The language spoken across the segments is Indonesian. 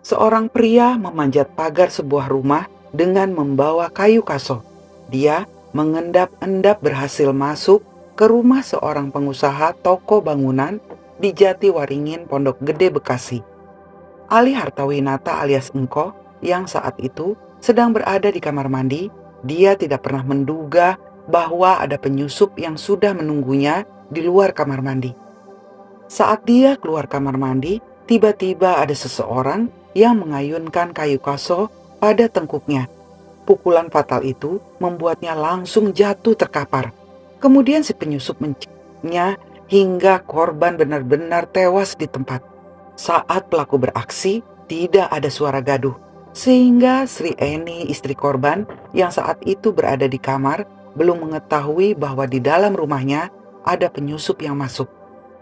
Seorang pria memanjat pagar sebuah rumah dengan membawa kayu kaso. Dia mengendap-endap berhasil masuk ke rumah seorang pengusaha toko bangunan di Jatiwaringin, Pondok Gede, Bekasi. Ali Hartawinata alias Engko yang saat itu sedang berada di kamar mandi, dia tidak pernah menduga bahwa ada penyusup yang sudah menunggunya di luar kamar mandi. Saat dia keluar kamar mandi, tiba-tiba ada seseorang yang mengayunkan kayu kaso pada tengkuknya. Pukulan fatal itu membuatnya langsung jatuh terkapar. Kemudian si penyusup mencekiknya hingga korban benar-benar tewas di tempat. Saat pelaku beraksi, tidak ada suara gaduh, sehingga Sri Eni, istri korban yang saat itu berada di kamar, belum mengetahui bahwa di dalam rumahnya ada penyusup yang masuk.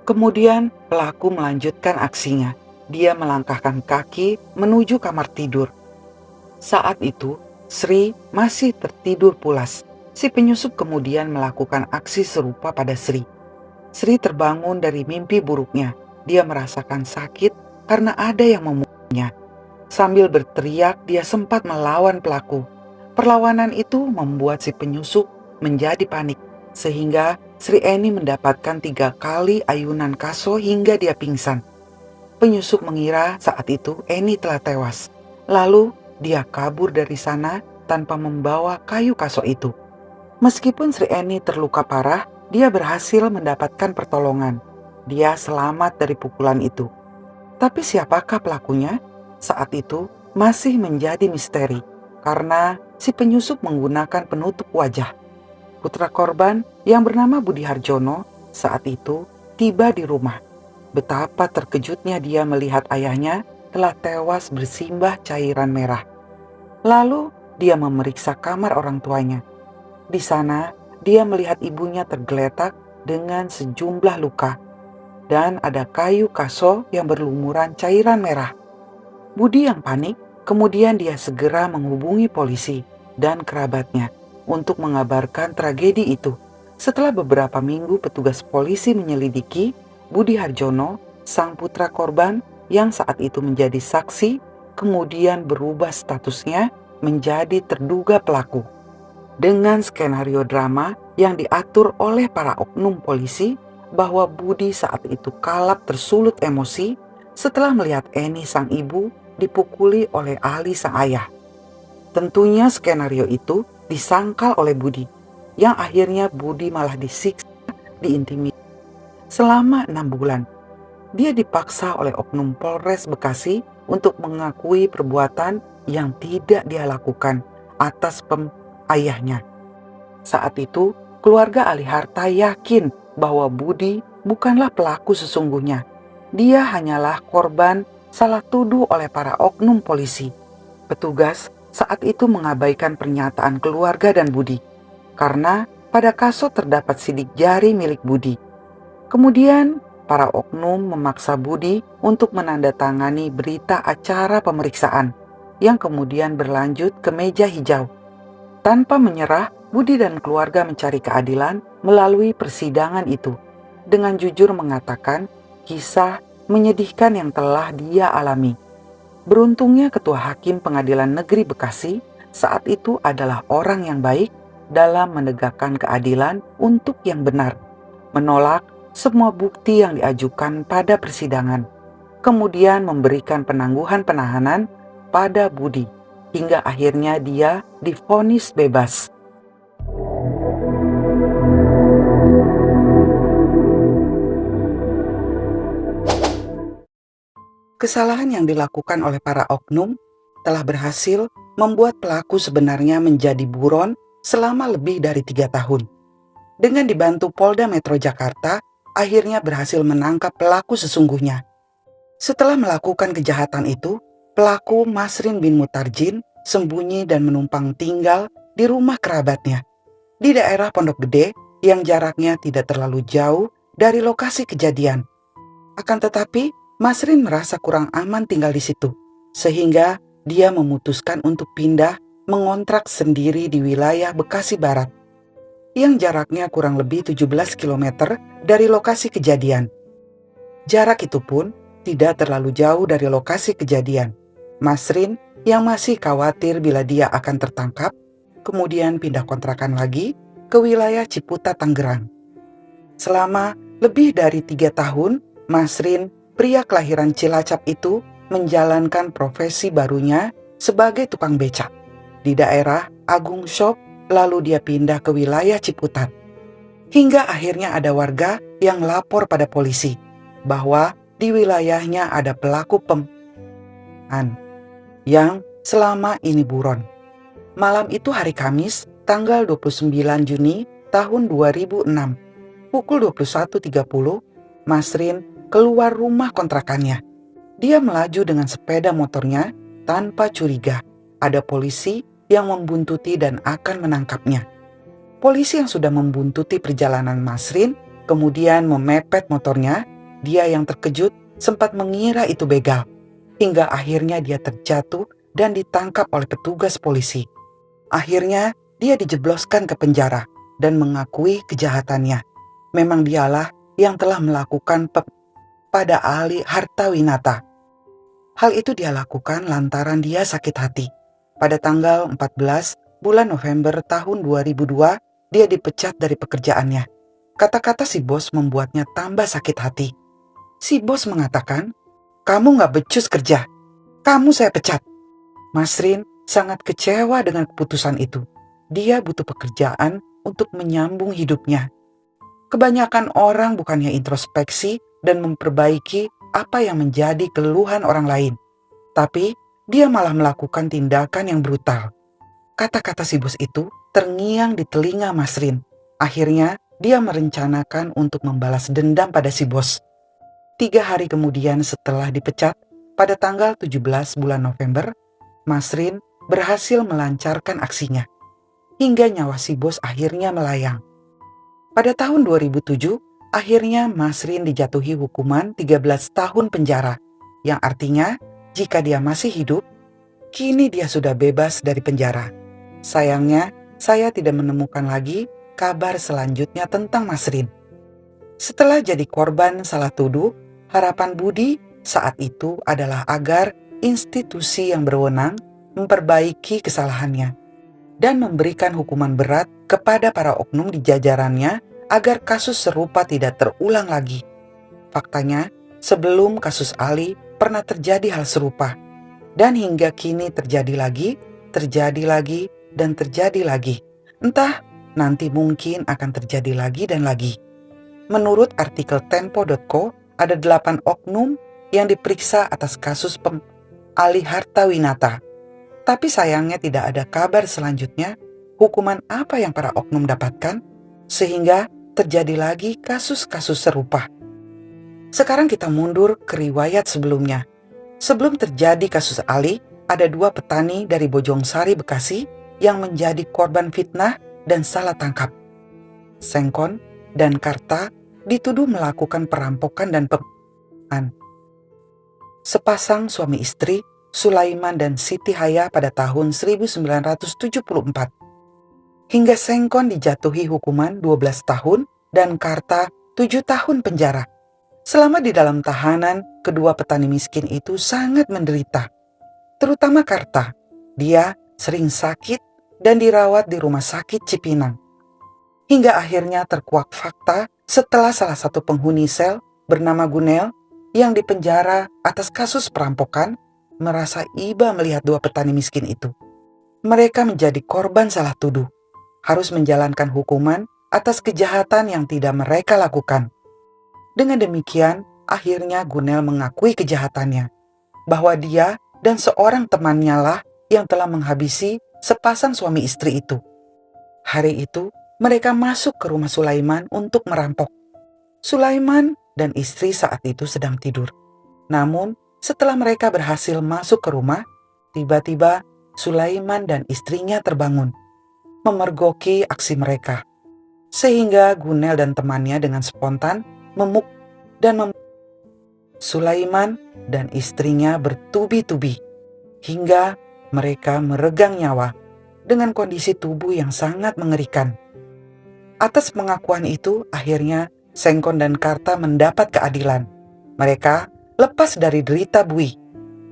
Kemudian pelaku melanjutkan aksinya. Dia melangkahkan kaki menuju kamar tidur. Saat itu, Sri masih tertidur pulas. Si penyusup kemudian melakukan aksi serupa pada Sri. Sri terbangun dari mimpi buruknya. Dia merasakan sakit karena ada yang memukulnya. Sambil berteriak, dia sempat melawan pelaku. Perlawanan itu membuat si penyusup menjadi panik, sehingga Sri Eni mendapatkan 3 kali ayunan kaso hingga dia pingsan. Penyusup mengira saat itu Eni telah tewas. Lalu dia kabur dari sana tanpa membawa kayu kaso itu. Meskipun Sri Eni terluka parah, dia berhasil mendapatkan pertolongan. Dia selamat dari pukulan itu. Tapi siapakah pelakunya? Saat itu masih menjadi misteri karena si penyusup menggunakan penutup wajah. Putra korban yang bernama Budi Harjono saat itu tiba di rumah. Betapa terkejutnya dia melihat ayahnya telah tewas bersimbah cairan merah. Lalu dia memeriksa kamar orang tuanya. Di sana dia melihat ibunya tergeletak dengan sejumlah luka dan ada kayu kaso yang berlumuran cairan merah. Budi yang panik, kemudian dia segera menghubungi polisi dan kerabatnya untuk mengabarkan tragedi itu. Setelah beberapa minggu petugas polisi menyelidiki, Budi Harjono, sang putra korban yang saat itu menjadi saksi, kemudian berubah statusnya menjadi terduga pelaku. Dengan skenario drama yang diatur oleh para oknum polisi bahwa Budi saat itu kalap tersulut emosi setelah melihat Eni sang ibu dipukuli oleh Ali sang ayah. Tentunya skenario itu disangkal oleh Budi, yang akhirnya Budi malah disiksa, diintimidasi selama 6 bulan. Dia dipaksa oleh oknum Polres Bekasi untuk mengakui perbuatan yang tidak dia lakukan atas ayahnya. Saat itu, keluarga Ali Harta yakin bahwa Budi bukanlah pelaku sesungguhnya. Dia hanyalah korban salah tuduh oleh para oknum polisi. Petugas saat itu mengabaikan pernyataan keluarga dan Budi, karena pada kaso terdapat sidik jari milik Budi. Kemudian, para oknum memaksa Budi untuk menandatangani berita acara pemeriksaan, yang kemudian berlanjut ke meja hijau. Tanpa menyerah, Budi dan keluarga mencari keadilan melalui persidangan itu, dengan jujur mengatakan kisah menyedihkan yang telah dia alami. Beruntungnya Ketua Hakim Pengadilan Negeri Bekasi saat itu adalah orang yang baik dalam menegakkan keadilan untuk yang benar, menolak semua bukti yang diajukan pada persidangan, kemudian memberikan penangguhan penahanan pada Budi, hingga akhirnya dia divonis bebas. Kesalahan yang dilakukan oleh para oknum telah berhasil membuat pelaku sebenarnya menjadi buron selama lebih dari 3 tahun. Dengan dibantu Polda Metro Jakarta, akhirnya berhasil menangkap pelaku sesungguhnya. Setelah melakukan kejahatan itu, pelaku Masrin bin Mutarjin sembunyi dan menumpang tinggal di rumah kerabatnya di daerah Pondok Gede yang jaraknya tidak terlalu jauh dari lokasi kejadian. Akan tetapi, Masrin merasa kurang aman tinggal di situ, sehingga dia memutuskan untuk pindah mengontrak sendiri di wilayah Bekasi Barat, yang jaraknya kurang lebih 17 km dari lokasi kejadian. Jarak itu pun tidak terlalu jauh dari lokasi kejadian. Masrin yang masih khawatir bila dia akan tertangkap, kemudian pindah kontrakan lagi ke wilayah Ciputat, Tangerang. Selama lebih dari 3 tahun, Masrin, pria kelahiran Cilacap itu, menjalankan profesi barunya sebagai tukang becak di daerah Agung Shop, lalu dia pindah ke wilayah Ciputat. Hingga akhirnya ada warga yang lapor pada polisi bahwa di wilayahnya ada pelaku pembunuhan yang selama ini buron. Malam itu hari Kamis, tanggal 29 Juni tahun 2006. Pukul 21.30, Masrin keluar rumah kontrakannya. Dia melaju dengan sepeda motornya tanpa curiga. Ada polisi yang membuntuti dan akan menangkapnya. Polisi yang sudah membuntuti perjalanan Masrin kemudian memepet motornya. Dia yang terkejut sempat mengira itu begal. Hingga akhirnya dia terjatuh dan ditangkap oleh petugas polisi. Akhirnya dia dijebloskan ke penjara dan mengakui kejahatannya. Memang dialah yang telah melakukan pada Ali Hartawinata. Hal itu dia lakukan lantaran dia sakit hati. Pada tanggal 14 bulan November tahun 2002, dia dipecat dari pekerjaannya. Kata-kata si bos membuatnya tambah sakit hati. Si bos mengatakan, "Kamu gak becus kerja, kamu saya pecat." Masrin sangat kecewa dengan keputusan itu. Dia butuh pekerjaan untuk menyambung hidupnya. Kebanyakan orang bukannya introspeksi dan memperbaiki apa yang menjadi keluhan orang lain, tapi dia malah melakukan tindakan yang brutal. Kata-kata si bos itu terngiang di telinga Masrin. Akhirnya dia merencanakan untuk membalas dendam pada si bos. 3 hari kemudian setelah dipecat, pada tanggal 17 bulan November, Masrin berhasil melancarkan aksinya. Hingga nyawa si bos akhirnya melayang. Pada tahun 2007, akhirnya Masrin dijatuhi hukuman 13 tahun penjara, yang artinya jika dia masih hidup, kini dia sudah bebas dari penjara. Sayangnya, saya tidak menemukan lagi kabar selanjutnya tentang Masrin. Setelah jadi korban salah tuduh, harapan Budi saat itu adalah agar institusi yang berwenang memperbaiki kesalahannya dan memberikan hukuman berat kepada para oknum di jajarannya agar kasus serupa tidak terulang lagi. Faktanya, sebelum kasus Ali pernah terjadi hal serupa, dan hingga kini terjadi lagi, dan terjadi lagi. Entah, nanti mungkin akan terjadi lagi dan lagi. Menurut artikel Tempo.co, ada 8 oknum yang diperiksa atas kasus Ali Hartawinata. Tapi sayangnya tidak ada kabar selanjutnya hukuman apa yang para oknum dapatkan, sehingga terjadi lagi kasus-kasus serupa. Sekarang kita mundur ke riwayat sebelumnya. Sebelum terjadi kasus Ali, ada 2 petani dari Bojongsari, Bekasi yang menjadi korban fitnah dan salah tangkap. Sengkon dan Karta dituduh melakukan perampokan dan pembunuhan. Sepasang suami istri, Sulaiman dan Siti Haya, pada tahun 1974. Hingga Sengkon dijatuhi hukuman 12 tahun dan Karta 7 tahun penjara. Selama di dalam tahanan, kedua petani miskin itu sangat menderita. Terutama Karta. Dia sering sakit dan dirawat di rumah sakit Cipinang. Hingga akhirnya terkuak fakta setelah salah satu penghuni sel bernama Gunel yang dipenjara atas kasus perampokan merasa iba melihat 2 petani miskin itu. Mereka menjadi korban salah tuduh, harus menjalankan hukuman atas kejahatan yang tidak mereka lakukan. Dengan demikian, akhirnya Gunel mengakui kejahatannya, bahwa dia dan seorang temannya lah yang telah menghabisi sepasang suami istri itu. Hari itu, mereka masuk ke rumah Sulaiman untuk merampok. Sulaiman dan istri saat itu sedang tidur. Namun, setelah mereka berhasil masuk ke rumah, tiba-tiba Sulaiman dan istrinya terbangun, memergoki aksi mereka. Sehingga Gunel dan temannya dengan spontan Sulaiman dan istrinya bertubi-tubi, hingga mereka meregang nyawa dengan kondisi tubuh yang sangat mengerikan. Atas pengakuan itu, akhirnya Sengkon dan Karta mendapat keadilan. Mereka lepas dari derita buih.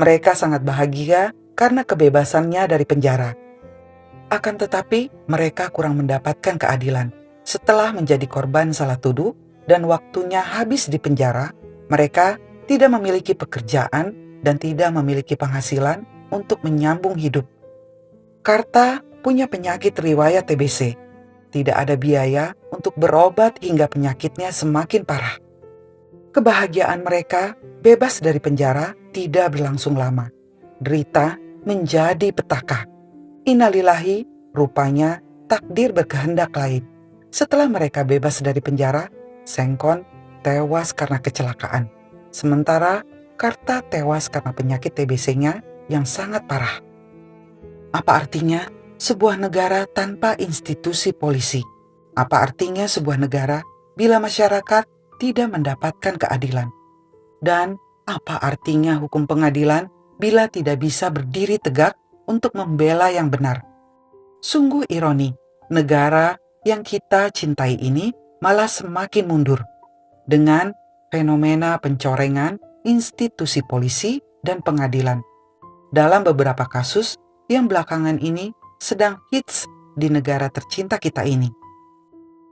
Mereka sangat bahagia karena kebebasannya dari penjara. Akan tetapi, mereka kurang mendapatkan keadilan. Setelah menjadi korban salah tuduh dan waktunya habis di penjara, mereka tidak memiliki pekerjaan dan tidak memiliki penghasilan untuk menyambung hidup. Karta punya penyakit riwayat TBC. Tidak ada biaya untuk berobat hingga penyakitnya semakin parah. Kebahagiaan mereka bebas dari penjara tidak berlangsung lama. Derita menjadi petaka. Innalillahi, rupanya takdir berkehendak lain. Setelah mereka bebas dari penjara, Sengkon tewas karena kecelakaan. Sementara Karta tewas karena penyakit TBC-nya yang sangat parah. Apa artinya sebuah negara tanpa institusi polisi? Apa artinya sebuah negara bila masyarakat tidak mendapatkan keadilan? Dan apa artinya hukum pengadilan bila tidak bisa berdiri tegak untuk membela yang benar? Sungguh ironi, negara yang kita cintai ini malah semakin mundur dengan fenomena pencorengan institusi polisi dan pengadilan. Dalam beberapa kasus yang belakangan ini sedang hits di negara tercinta kita ini.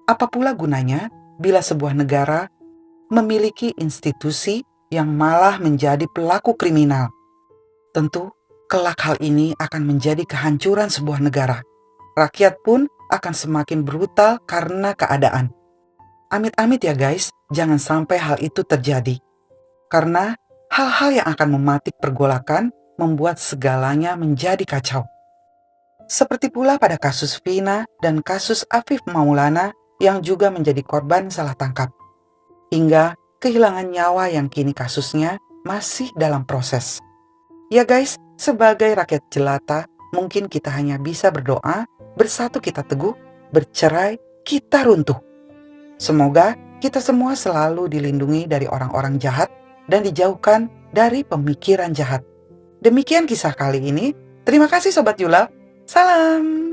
Apa pula gunanya bila sebuah negara memiliki institusi yang malah menjadi pelaku kriminal? Tentu, kelak hal ini akan menjadi kehancuran sebuah negara. Rakyat pun akan semakin brutal karena keadaan. Amit-amit ya guys, jangan sampai hal itu terjadi. Karena hal-hal yang akan mematik pergolakan membuat segalanya menjadi kacau. Seperti pula pada kasus Vina dan kasus Afif Maulana yang juga menjadi korban salah tangkap. Hingga kehilangan nyawa yang kini kasusnya masih dalam proses. Ya guys, sebagai rakyat jelata, mungkin kita hanya bisa berdoa, bersatu kita teguh, bercerai kita runtuh. Semoga kita semua selalu dilindungi dari orang-orang jahat dan dijauhkan dari pemikiran jahat. Demikian kisah kali ini. Terima kasih Sobat Yulab. Salam.